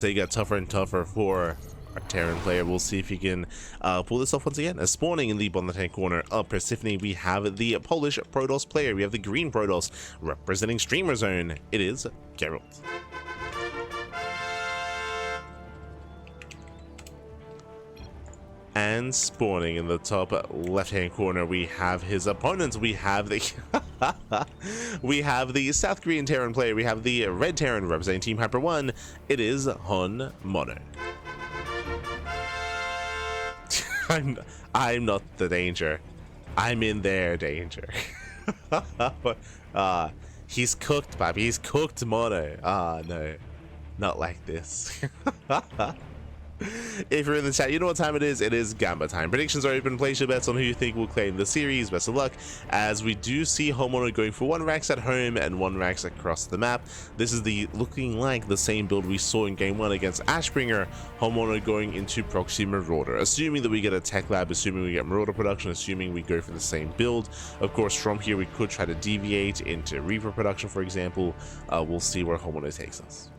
They got tougher and tougher for our Terran player. We'll see if he can pull this off once again. As spawning in the bottom left-hand corner of Persephone, we have the Polish Protoss player. We have the green Protoss representing Streamer Zone. It is Gerald. And spawning in the top left-hand corner, we have his opponents. We have the we have the South Korean Terran player. We have the red Terran representing Team Hyper 1. It is HonMonO. I'm not the danger. I'm in their danger. He's cooked, Bobby. He's cooked Mono. No, not like this. If you're in the chat, you know what time it is. It is Gamba time. Predictions are open. Place your bets on who you think will claim the series. Best of luck, as we do see HonMonO going for 1 Rax at home and 1 Rax across the map. This is looking like the same build we saw in game 1 against Ashbringer. HonMonO going into Proxy Marauder, assuming that we get a tech lab, assuming we get Marauder production, assuming we go for the same build. Of course, from here we could try to deviate into Reaper production, for example. We'll see where HonMonO takes us.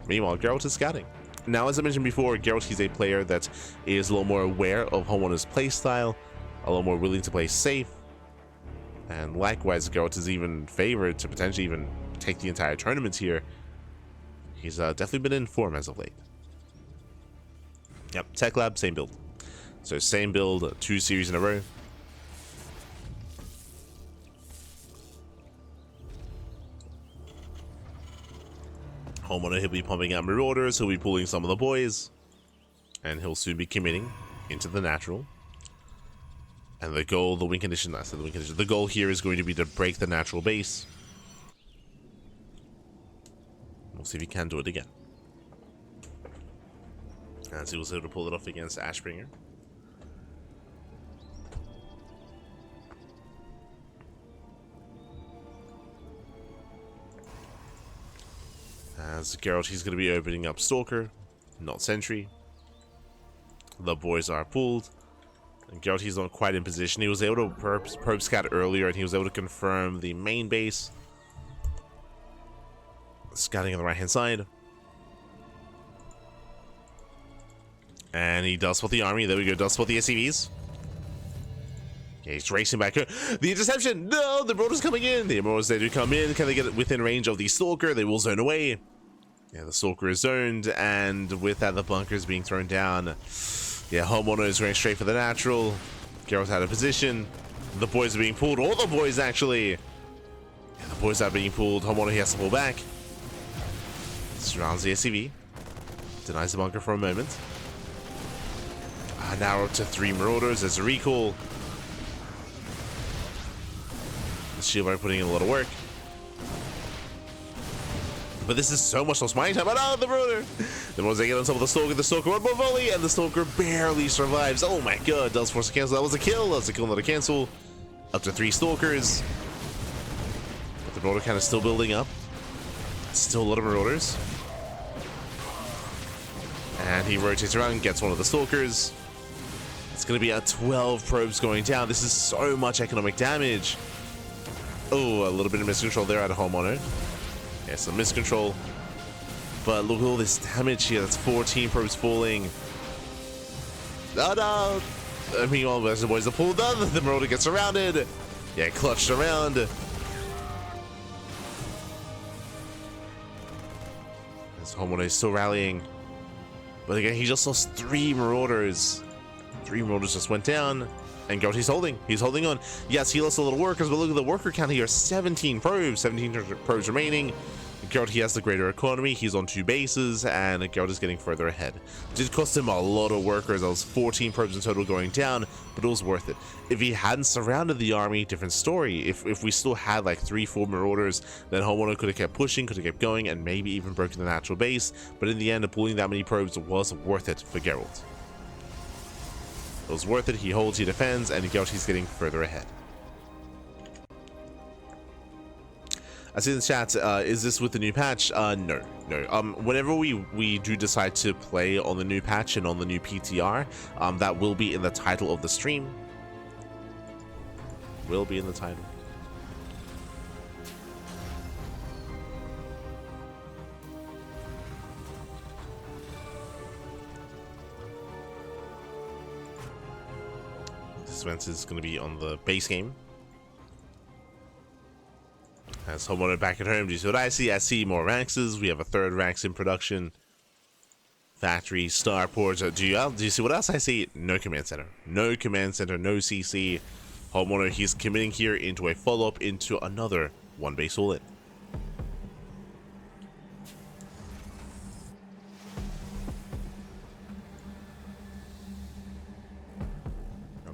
Meanwhile, Gerald is scouting. Now, as I mentioned before, Gerald, he's a player that is a little more aware of HonMonO's playstyle, a little more willing to play safe, and likewise, Gerald is even favored to potentially even take the entire tournament here. He's definitely been in form as of late. Yep, Tech Lab, same build. So same build, 2 series in a row. HonMonO, he'll be pumping out Marauders, he'll be pulling some of the boys, and he'll soon be committing into the natural. And the goal, the win condition, the goal here is going to be to break the natural base. We'll see if he can do it again. As he was able to pull it off against Ashbringer. As Gerald, he's going to be opening up Stalker, not Sentry. The boys are pulled. And Gerald, he's not quite in position. He was able to probe scout earlier, and he was able to confirm the main base. Scouting on the right-hand side. And he does spot the army. There we go, does spot the SCVs. Okay, he's racing back. The interception! No, the Marauders coming in. The Marauders, they do come in. Can they get within range of the Stalker? They will zone away. Yeah, the Stalker is zoned, and with that, the bunker is being thrown down. Yeah, HonMonO is going straight for the natural. Gerald's out of position. The boys are being pulled. All the boys, actually. Yeah, the boys are being pulled. HonMonO, he has to pull back. Surrounds the SCV. Denies the bunker for a moment. Now up to 3 Marauders. There's a recall. The shield are putting in a lot of work. But this is so much lost mining time. Oh no, the Marauder! The Marauders, they get on top of the Stalker, one more volley, and the Stalker barely survives. Oh my god, does force a cancel. That was a kill. That's a kill, not a cancel. Up to 3 Stalkers. But the Marauder kind of still building up. Still a lot of Marauders. And he rotates around and gets one of the Stalkers. It's going to be 12 probes going down. This is so much economic damage. Oh, a little bit of miscontrol there out of HonMonO. Yeah, some miscontrol. But look at all this damage here. That's 14 probes falling. Oh no! Meanwhile, the boys are pulled down. The Marauder gets surrounded. Yeah, clutched around. As HonMonO is still rallying. But again, he just lost 3 Marauders. 3 Marauders just went down. And Gerald, he's holding. He's holding on. Yes, he lost a little workers, but look at the worker count here. 17 probes. 17 probes remaining. Gerald, he has the greater economy. He's on 2 bases, and Gerald is getting further ahead. It did cost him a lot of workers. That was 14 probes in total going down, but it was worth it. If he hadn't surrounded the army, different story. If we still had like 3-4 Marauders, then HonMonO could have kept pushing, could have kept going, and maybe even broken the natural base. But in the end, pulling that many probes was worth it for Gerald. It was worth it. He holds, he defends, and Gerald, he's getting further ahead. I see in the chat, is this with the new patch? No. Whenever we do decide to play on the new patch and on the new PTR, that will be in the title of the stream. Will be in the title. This event is going to be on the base game. As HonMonO back at home, do you see what I see? I see more Raxes. We have a third Rax in production. Factory, starports. Do you see what else I see? No command center. No command center, no CC. HonMonO, he's committing here into a follow-up into another one base all-in.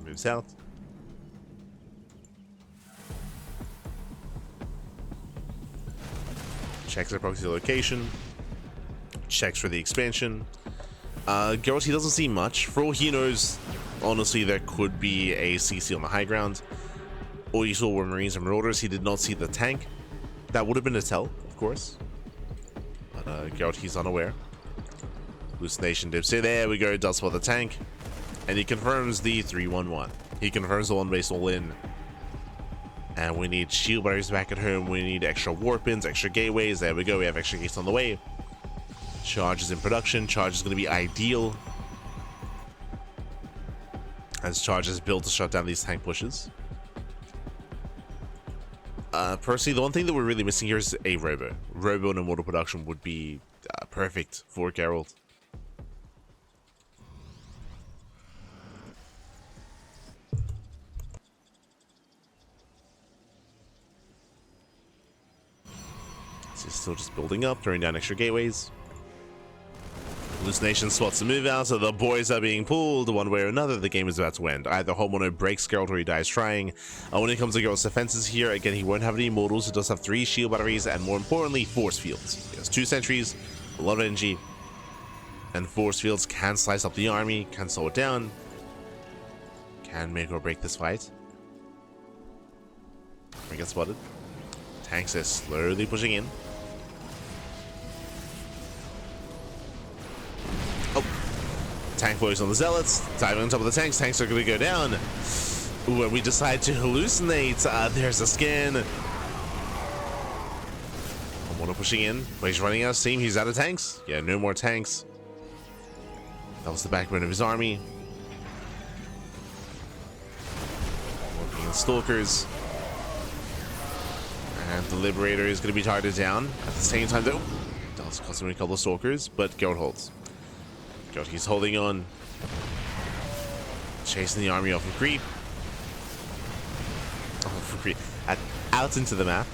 Moves out. Checks the proxy location. Checks for the expansion. Gerald, he doesn't see much. For all he knows, honestly, there could be a CC on the high ground. All you saw were Marines and Marauders. He did not see the tank. That would have been a tell, of course. But Gerald, he's unaware. Hallucination dips. So there we go. Does spot the tank. And he confirms the 3-1-1. He confirms the one base all in. And we need shield barriers back at home. We need extra warp pins, extra gateways. There we go. We have extra gates on the way. Charge is in production. Charge is going to be ideal, as Charge is built to shut down these tank pushes. Personally, the one thing that we're really missing here is a Robo. Robo in Immortal production would be perfect for Gerald. He's still just building up, throwing down extra gateways. Hallucination spots the move out, so the boys are being pulled one way or another. The game is about to end. Either HonMonO breaks Gerald or he dies trying. When it comes to Gerald's defenses here, again, he won't have any immortals. He does have 3 shield batteries and, more importantly, force fields. He has 2 sentries, a lot of energy, and force fields can slice up the army, can slow it down, can make or break this fight. We get spotted. Tanks is slowly pushing in. Tank boys on the zealots, diving on top of the tanks. Tanks are going to go down. Ooh, and we decide to hallucinate. There's a scan. HonMonO pushing in, but he's running out of steam. He's out of tanks. Yeah, no more tanks. That was the backbone of his army. Working in stalkers. And the Liberator is going to be targeted down. At the same time, though, does cost him a couple of stalkers, but Gerald holds. Gerald, he's holding on. Chasing the army off of creep. Off of creep. Out into the map.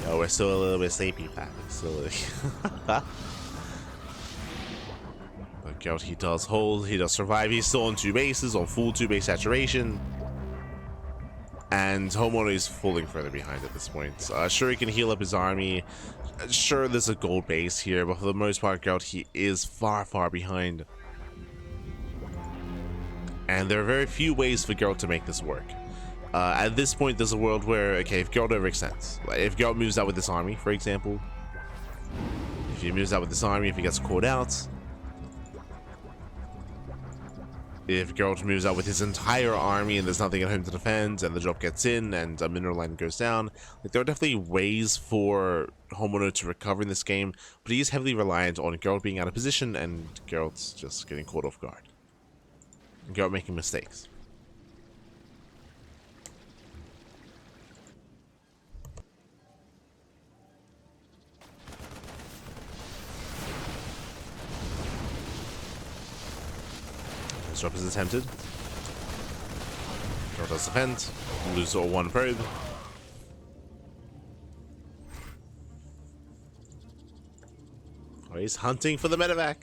Yo, we're still a little bit sleepy, Pat. But Gerald, he does hold. He does survive. He's still on 2 bases, on full 2 base saturation. And HonMonO is falling further behind at this point. Sure, he can heal up his army. Sure, there's a gold base here, but for the most part, Gerald, he is far, far behind. And there are very few ways for Gerald to make this work. At this point, there's a world where, okay, if Gerald overextends, if Gerald moves out with this army, for example, if he moves out with this army, if he gets caught out, if Gerald moves out with his entire army and there's nothing at home to defend and the drop gets in and a mineral line goes down, like, there are definitely ways for HonMonO to recover in this game, but he is heavily reliant on Gerald being out of position and Gerald's just getting caught off guard. And Gerald making mistakes. Drop is attempted. Gerald does defend. Lose all 1 probe. Oh, he's hunting for the medevac.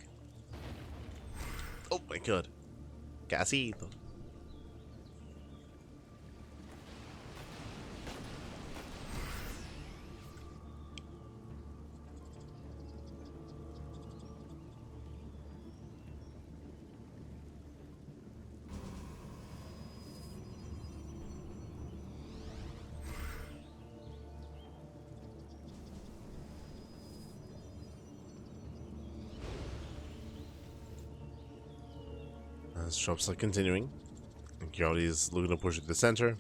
Oh my god. Casi. Drops are continuing. Gerald is looking to push it to the center.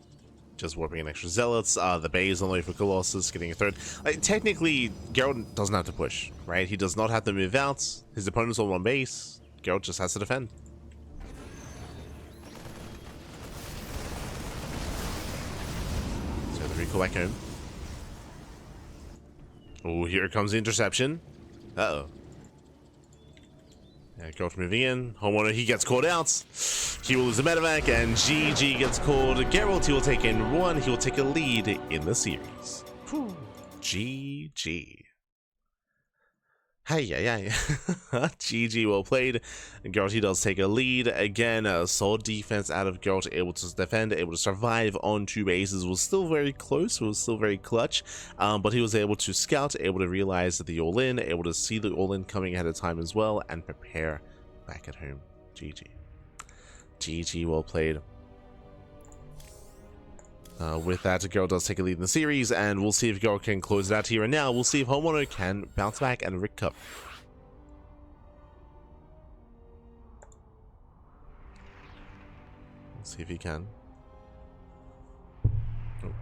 Just warping in extra zealots. The bay is on the way for Colossus, getting a third. Like, technically, Gerald doesn't have to push, right? He does not have to move out. His opponent's on 1 base. Gerald just has to defend. call back home. Oh, here comes the interception. Uh-oh. Yeah, Gerald moving in. HonMonO, he gets called out. He will lose the medevac, and GG gets called. Gerald, he will take in 1. He will take a lead in the series. Whew. GG. Hey, GG, well played. Gerald, he does take a lead. Again, a solid defense out of Gerald, able to defend, able to survive on 2 bases. Was still very close, was still very clutch, but he was able to scout, able to realize the all-in, able to see the all-in coming ahead of time as well, and prepare back at home. GG. GG, well played. With that, Gerald does take a lead in the series, and we'll see if Gerald can close it out here and now. We'll see if HonMonO can bounce back and recover. Let's see if he can. Oh.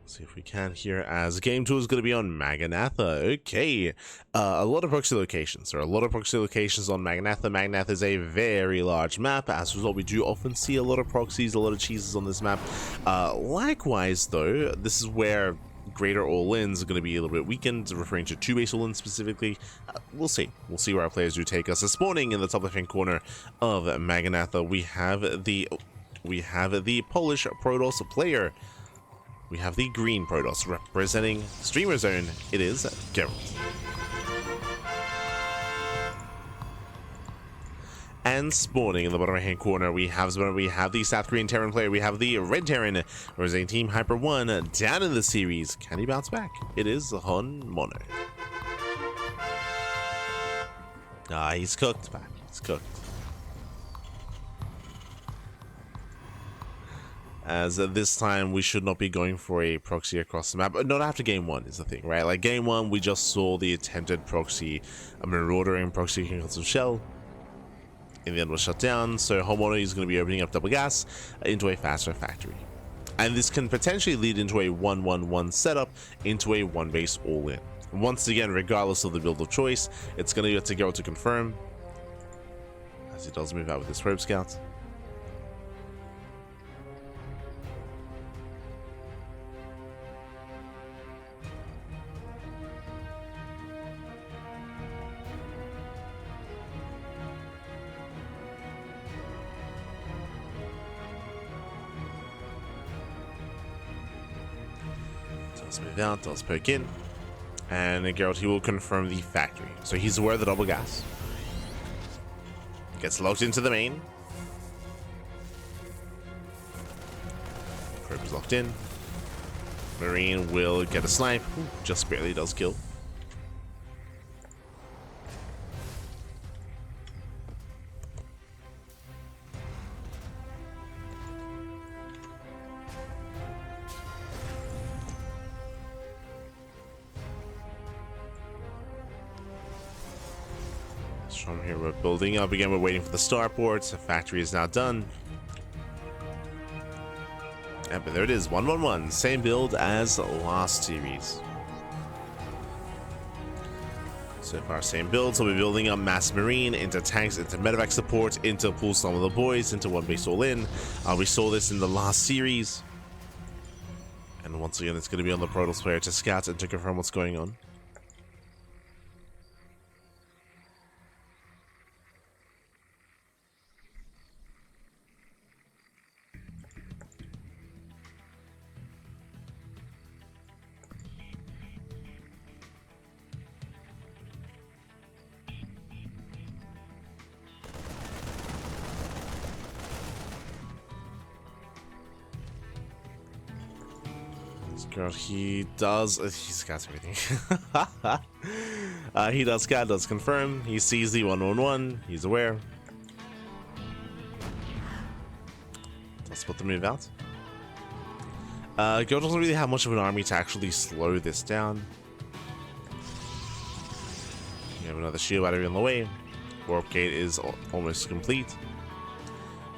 See if we can here, as game 2 is going to be on Maganatha. Okay, a lot of proxy locations. There are a lot of proxy locations on Maganatha. Maganatha is a very large map. As a result, we do often see a lot of proxies, a lot of cheeses on this map. Likewise, though, this is where greater all-ins are going to be a little bit weakened, referring to 2-base all-ins specifically. We'll see. We'll see where our players do take us. This morning, in the top left-hand corner of Maganatha, we have the Polish Protoss player. We have the green Protoss representing Streamer Zone. It is Gerald. And spawning in the bottom right hand corner, we have the South Korean Terran player. We have the red Terran representing Team Hyper 1 down in the series. Can he bounce back? It is HonMonO. He's cooked back. He's cooked. As this time, we should not be going for a proxy across the map. Not after game 1 is the thing, right? Like game 1, we just saw the attempted proxy, a maraudering proxy Kingdoms of Shell. In the end, was shut down. So HonMonO is going to be opening up double gas into a faster factory, and this can potentially lead into a 1-1-1 setup into a 1-base all-in. Once again, regardless of the build of choice, it's going to get to Gerald to confirm, as he does move out with his probe scout. Let's move out, let's poke in, and Gerald, he will confirm the factory. So he's aware of the double gas. Gets locked into the main. Probe is locked in. Marine will get a snipe. Ooh, just barely does kill. From here, we're building up again. We're waiting for the starports. The factory is now done. And but there it is, 1-1-1, same build as last series. So far, same build. So we're building up mass marine into tanks, into medevac support, into pull some of the boys, into 1-base all-in. We saw this in the last series, and once again, it's going to be on the Protoss player to scout and to confirm what's going on. Gerald, he scouts everything. He does scout, does confirm. He sees the 1-1-1. He's aware. Let's put the move out. Gerald doesn't really have much of an army to actually slow this down. We have another shield battery on the way. Warp gate is almost complete.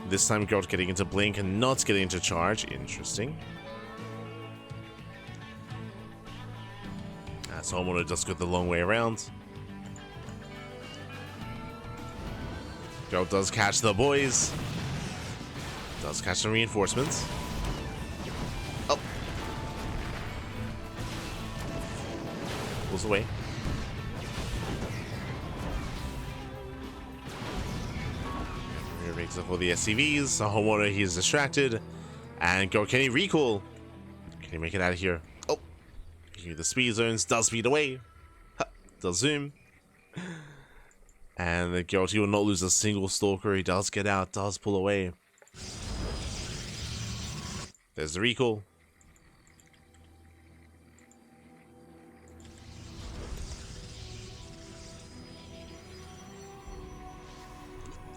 This time Gerald getting into blink and not getting into charge. Interesting. So HonMonO does go the long way around. Gerald does catch the boys. Does catch some reinforcements. Oh. Pulls away. Here makes up for the SCVs. So HonMonO, he is distracted. And Gerald, can he recall? Can he make it out of here? Oh. Here the speed zones. Does speed away. Does zoom. And the Gerald, he will not lose a single stalker. He does get out. Does pull away. There's the recall.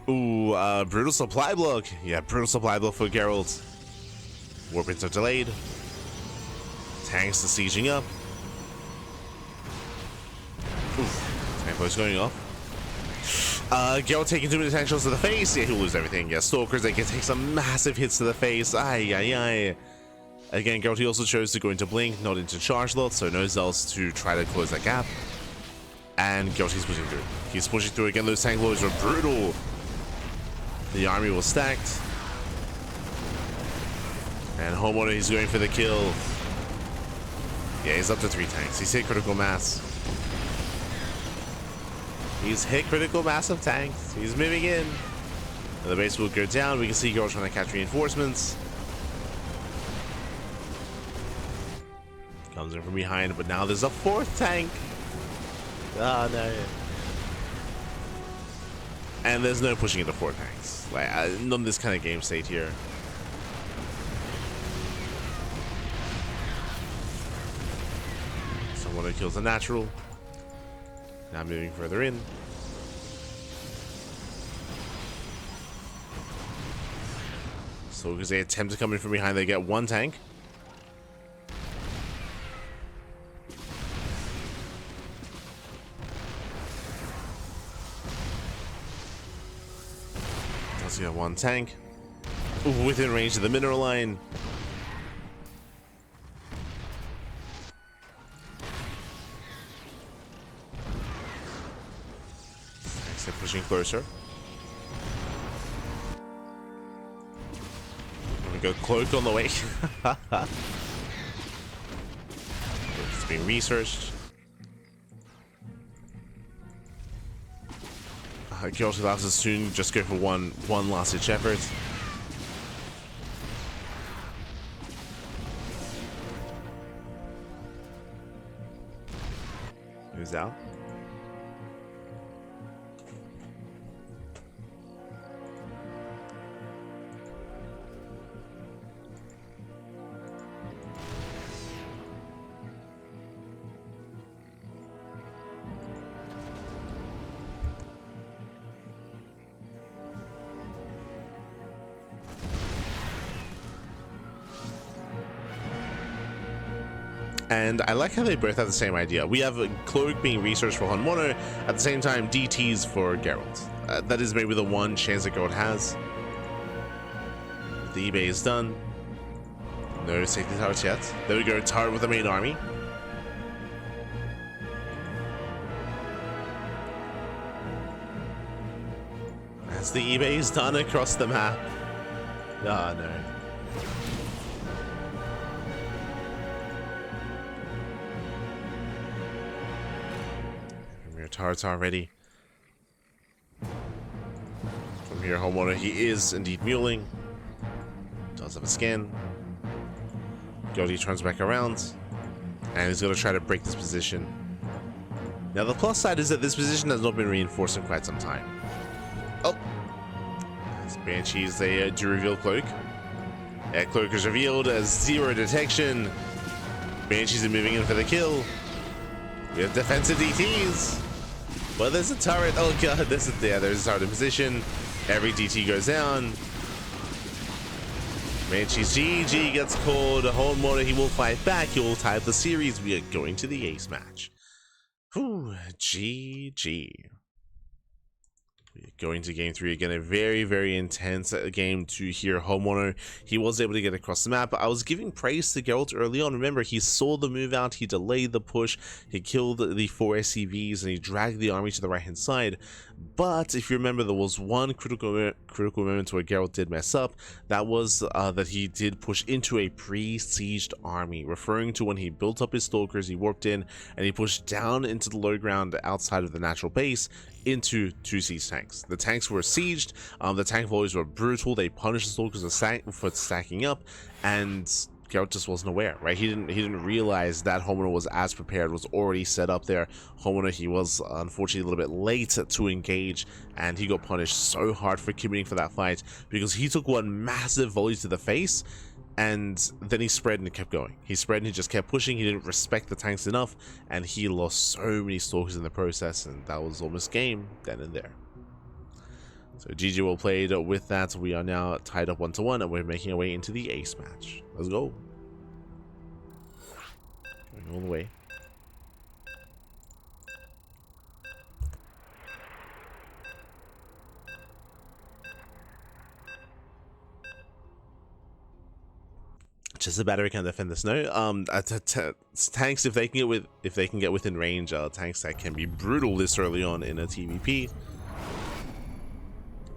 Ooh, brutal supply block. Yeah, brutal supply block for Gerald. Warpins are delayed. Tanks are sieging up. Oof. Tank boys going off. Gerald taking too many tank shots to the face. Yeah, he'll lose everything. Yeah, stalkers, they can take some massive hits to the face. Ay, ay, ay. Again, Gerald, he also chose to go into blink, not into charge lot, so no zells to try to close that gap. And Gerald, he's pushing through. He's pushing through again. Those tank blows were brutal. The army was stacked. And HonMonO, he's going for the kill. Yeah, he's up to 3 tanks. He's hit critical mass. He's hit critical mass of tanks. He's moving in. And the base will go down. We can see Gerald trying to catch reinforcements. Comes in from behind, but now there's a 4th tank. Oh no. And there's no pushing into 4 tanks. Like, none of this kind of game state here. Someone kills the natural. Now moving further in. So because they attempt to come in from behind, they get 1 tank. Let's get 1 tank. Ooh, within range of the mineral line. They're pushing closer. We go cloaked on the way. It's being researched. Gerald allows us to just go for one last ditch effort. Who's out? And I like how they both have the same idea. We have a cloak being researched for HonMonO, at the same time DTs for Gerald. That is maybe the one chance that Gerald has. The eBay is done. No safety towers yet. There we go, turret with the main army. As the eBay is done across the map. Ah, no. Turrets are ready. From here, HonMonO, he is indeed muling. Does have a scan. Gerald turns back around. And he's going to try to break this position. Now, the plus side is that this position has not been reinforced in quite some time. Oh! As Banshees, they do reveal Cloak. Cloak is revealed as 0 detection. Banshees are moving in for the kill. We have defensive DTs. Well, there's a turret. Oh god, there's a turret in position. Every DT goes down. Banshees GG gets called. HonMonO, he will fight back. He will tie up the series. We are going to the ace match. Whew, GG. We are Going to game 3 again, a very intense game to hear HonMonO. He was able to get across the map. I was giving praise to Gerald early on. Remember, he saw the move out, he delayed the push, he killed the 4 SCVs, and he dragged the army to the right hand side. But if you remember, there was one critical moment where Gerald did mess up. That was that he did push into a pre-sieged army, referring to when he built up his stalkers, he warped in, and he pushed down into the low ground outside of the natural base into 2 siege tanks. The tanks were sieged, the tank volleys were brutal, they punished the stalkers for stacking up, and Gerald just wasn't aware, right? He didn't realize that HonMonO was as prepared, was already set up there. HonMonO, he was unfortunately a little bit late to engage, and he got punished so hard for committing for that fight because he took one massive volley to the face, and then he spread and kept going. He spread and he just kept pushing. He didn't respect the tanks enough, and he lost so many stalkers in the process, and that was almost game then and there. So GG well played with that. We are now tied up 1-1, and we're making our way into the ace match. Let's go. Going all the way. Just a battery can defend this. No, tanks, if they can get within range, tanks that can be brutal this early on in a TVP.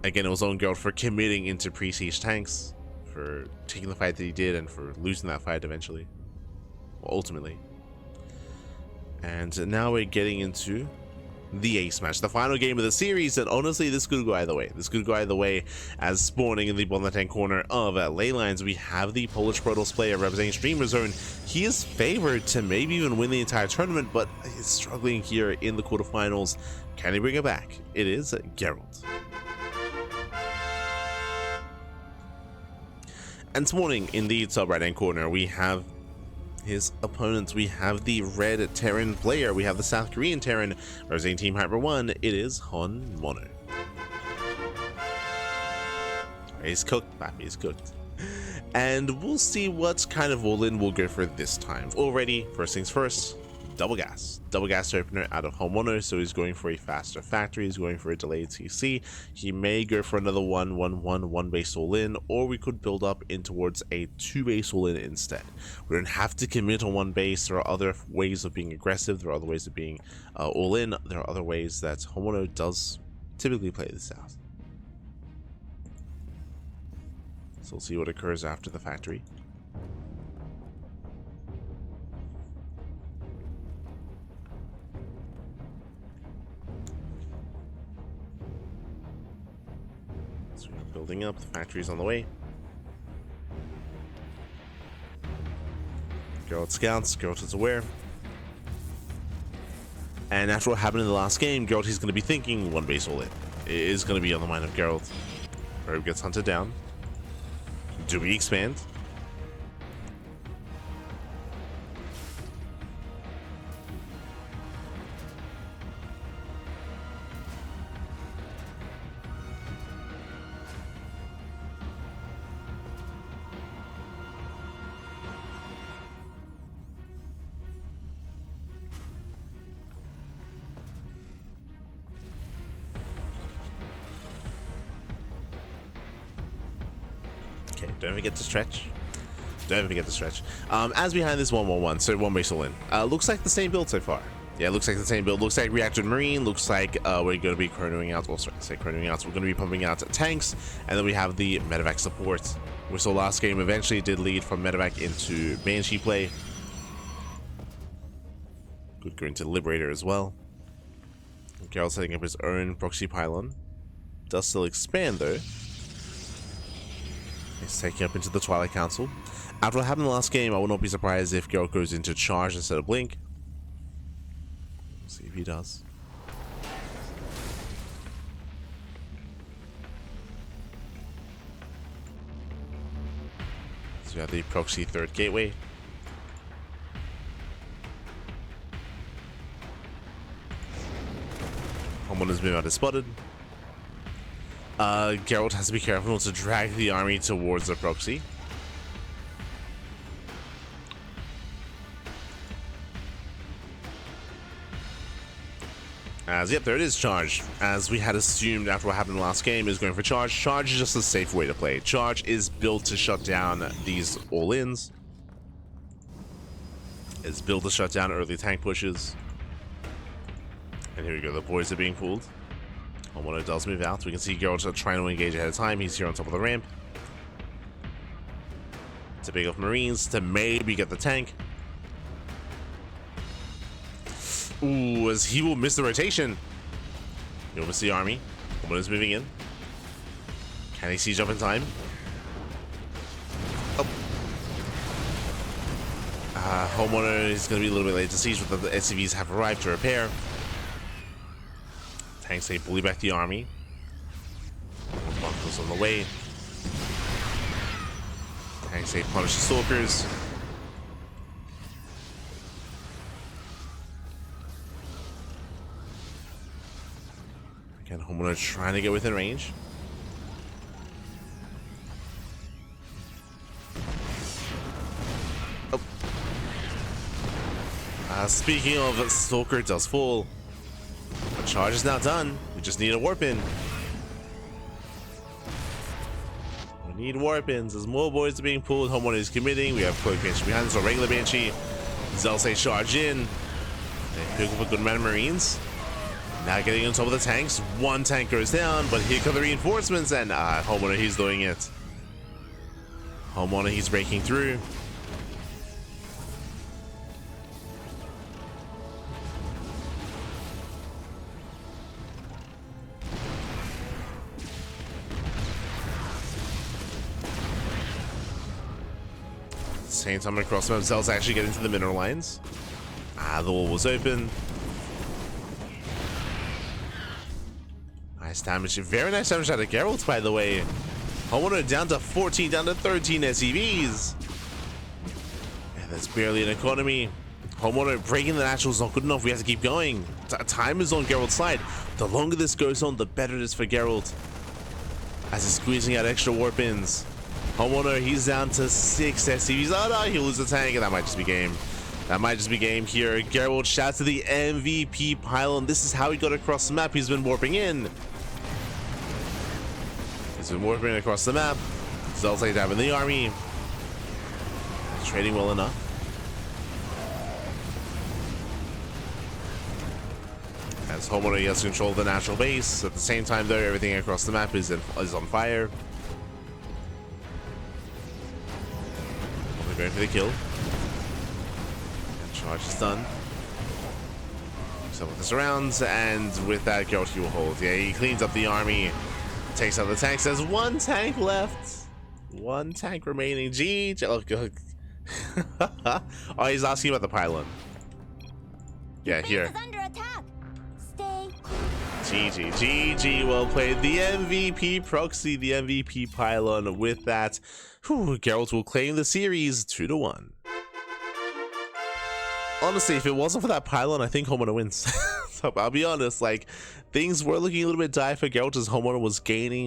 Again, it was on Gerald for committing into pre-siege tanks, for taking the fight that he did, and for losing that fight eventually, well, ultimately. And now we're getting into the ace match, the final game of the series, and honestly, this could go either way. This could go either way, as spawning in the bottom left-hand corner of ley lines, we have the Polish Protoss player representing Streamer Zone. He is favored to maybe even win the entire tournament, but he's struggling here in the quarterfinals. Can he bring it back? It is Gerald. And spawning in the top right-hand corner, we have his opponents. We have the red Terran player. We have the South Korean Terran representing Team Hyper 1. It is HonMonO. He's cooked, Pappy. He's cooked. And we'll see what kind of all-in we'll go for this time. Already, first things first, double gas opener out of HonMonO. So he's going for a faster factory, he's going for a delayed CC. He may go for another 1 base all-in, or we could build up in towards a 2 base all-in instead. We don't have to commit on 1 base. There are other ways of being aggressive, there are other ways of being all-in, there are other ways that HonMonO does typically play this out. So we'll see what occurs after the factory. Building up, the factory's on the way. Gerald scouts, Gerald is aware. And after what happened in the last game, Gerald, he's going to be thinking 1 base all in. It is going to be on the mind of Gerald. Probe gets hunted down. Do we expand? Okay, don't forget to stretch. Don't forget to stretch. As behind this 1-1-1, so 1 base all in. Looks like the same build so far. Yeah, looks like the same build. Looks like Reactor Marine. Looks like we're going to be chronoing out. Well, sorry, say chronoing out. So we're going to be pumping out tanks, and then we have the medevac support. We saw last game eventually did lead from medevac into Banshee play. Could go into Liberator as well. Gerald setting up his own proxy pylon. Does still expand though. He's taking up into the Twilight Council. After what happened in the last game, I would not be surprised if Gerald goes into charge instead of blink. See if he does. So we have the proxy 3rd gateway. HonMonO's move out is spotted. Gerald has to be careful not to drag the army towards the proxy. As, yep, there it is, charge. As we had assumed after what happened last game, is going for charge. Charge is just a safe way to play. Charge is built to shut down these all-ins. It's built to shut down early tank pushes. And here we go, the boys are being pulled. HonMonO does move out. We can see Gerald trying to engage ahead of time. He's here on top of the ramp. To pick off Marines to maybe get the tank. Ooh, as he will miss the rotation. He'll miss the army. HonMonO's moving in. Can he siege up in time? Oh. HonMonO is going to be a little bit late to siege, but the SCVs have arrived to repair. Tanks say bully back the army. Bunkers on the way. Tanks say punish the stalkers. Again, HonMonO trying to get within range. Oh. Speaking of, Stalker does fall. The charge is now done. We just need a warp in. We need warp ins. As more boys are being pulled, HonMonO is committing. We have Cloak Banshee behind us, or regular Banshee. Zell say charge in. They pick up a good amount of Marines. Now getting on top of the tanks. One tank goes down, but here come the reinforcements, and HonMonO, he's doing it. HonMonO, he's breaking through. Same time across the map, Zell's actually getting to the mineral lines. The wall was open. Nice damage. Very nice damage out of Gerald, by the way. HonMonO down to 14, down to 13 SCVs. And that's barely an economy. HonMonO breaking the natural is not good enough. We have to keep going. Time is on Gerald's side. The longer this goes on, the better it is for Gerald. As he's squeezing out extra warp ins. HonMonO, he's down to 6 SCVs. Oh no, he'll lose the tank, and that might just be game. That might just be game here. Gerald shouts to the MVP pylon. This is how he got across the map. He's been warping in. He's been warping across the map. Zell's laid down in the army. Trading well enough. As HonMonO, he has control of the natural base. At the same time, though, everything across the map is on fire. Going for the kill. And charge is done. So with this around, and with that, Gerald, he will hold. Yeah, he cleans up the army, takes out the tanks. There's one tank left. One tank remaining. G. Oh, oh, he's asking about the pylon. Yeah, here. GG, well played. The MVP proxy, the MVP pylon. With that, Gerald will claim the series 2-1. Honestly, if it wasn't for that pylon, I think HonMonO wins. So I'll be honest, like, things were looking a little bit dire for Gerald as HonMonO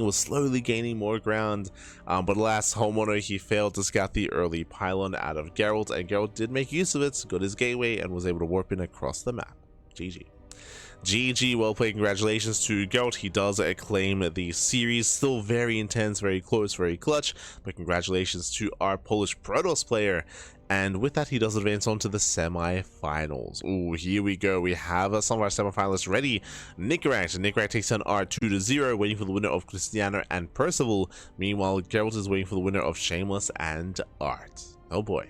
was slowly gaining more ground. But alas, HonMonO, he failed to scout the early pylon out of Gerald, and Gerald did make use of it, got his gateway, and was able to warp in across the map. GG, well played. Congratulations to Gerald. He does claim the series. Still very intense, very close, very clutch, but congratulations to our Polish Protoss player. And with that, he does advance on to the semi-finals. Ooh, here we go. We have some of our semi-finalists ready. Nickeract takes on R2-0, waiting for the winner of Cristiano and Percival. Meanwhile, Gerald is waiting for the winner of Shameless and Art. Oh boy.